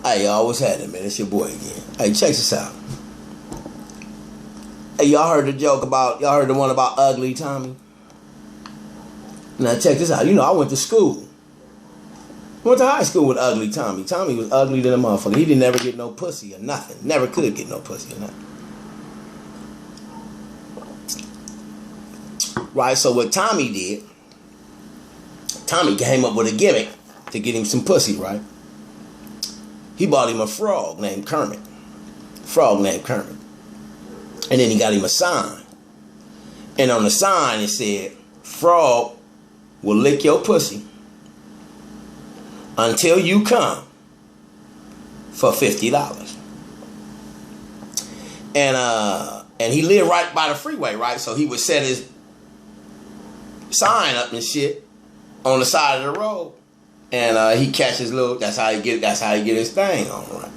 Hey, y'all, what's happening, man? It's your boy again. Hey, check this out. Hey, y'all heard the one about Ugly Tommy? Now, check this out. You know, I went to school. Went to high school with Ugly Tommy. Tommy was ugly than a motherfucker. He didn't never get no pussy or nothing. Never could get no pussy or nothing. Right, so what Tommy did, Tommy came up with a gimmick to get him some pussy, right? He bought him a frog named Kermit. And then he got him a sign. And on the sign it said, "Frog will lick your pussy until you come for $50. And he lived right by the freeway, right? So he would set his sign up and shit on the side of the road. And he catches that's how he get his thing on, right?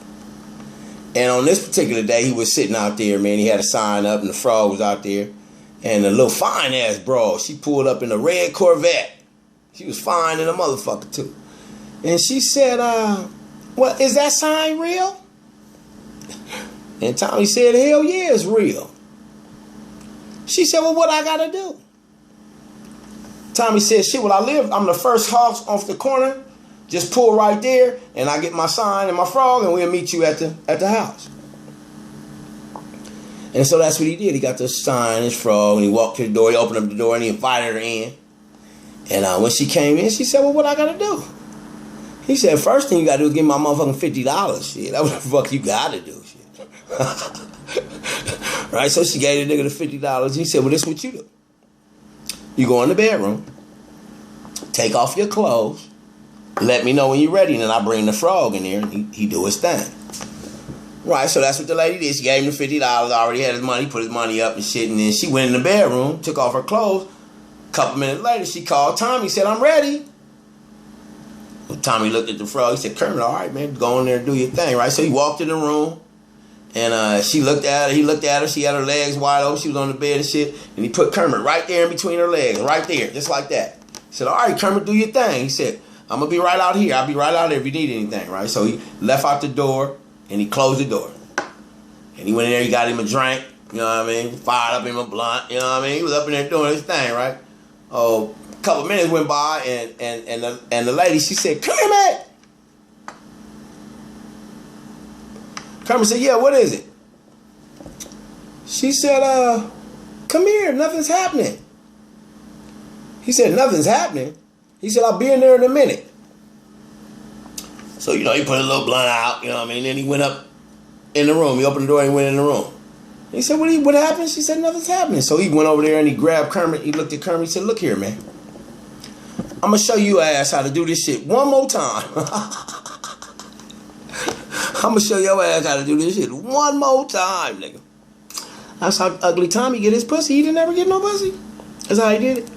And on this particular day, he was sitting out there, man. He had a sign up and the frog was out there. And a little fine ass broad, she pulled up in a red Corvette. She was fine in a motherfucker too. And she said, well, is that sign real? And Tommy said, hell yeah, it's real. She said, well, what I gotta do? Tommy said, shit, well, I'm the first house off the corner. Just pull right there, and I get my sign and my frog, and we'll meet you at the house. And so that's what he did. He got the sign, his frog, and he walked to the door. He opened up the door, and he invited her in. And when she came in, she said, well, what I gotta do? He said, first thing you gotta do is give my motherfucking $50. Shit, that's what the fuck you gotta do. Shit. Right, so she gave the nigga the $50. He said, well, this is what you do. You go in the bedroom, take off your clothes, let me know when you're ready, and then I bring the frog in there, and he do his thing. Right, so that's what the lady did. She gave him the $50, already had his money, put his money up and shit, and then she went in the bedroom, took off her clothes. A couple minutes later, she called Tommy, said, I'm ready. Well, Tommy looked at the frog, he said, Kermit, all right, man, go in there and do your thing, right? So he walked in the room, and she looked at her, he looked at her, she had her legs wide open, she was on the bed and shit, and he put Kermit right there in between her legs, right there, just like that. He said, all right, Kermit, do your thing. He said, I'm going to be right out here. I'll be right out there if you need anything, right? So he left out the door, and he closed the door. And he went in there, he got him a drink, you know what I mean? Fired up him a blunt, you know what I mean? He was up in there doing his thing, right? Oh, a couple minutes went by, and the lady, she said, Kermit! Kermit said, yeah, what is it? She said, come here, nothing's happening. He said, nothing's happening? He said, I'll be in there in a minute. So, you know, he put a little blunt out, you know what I mean? Then he went up in the room. He opened the door and he went in the room. He said, what happened? She said, nothing's happening. So he went over there and he grabbed Kermit. He looked at Kermit. He said, look here, man. I'm going to show you ass how to do this shit one more time. I'm going to show your ass how to do this shit one more time, nigga. That's how Ugly Tommy get his pussy. He didn't ever get no pussy. That's how he did it.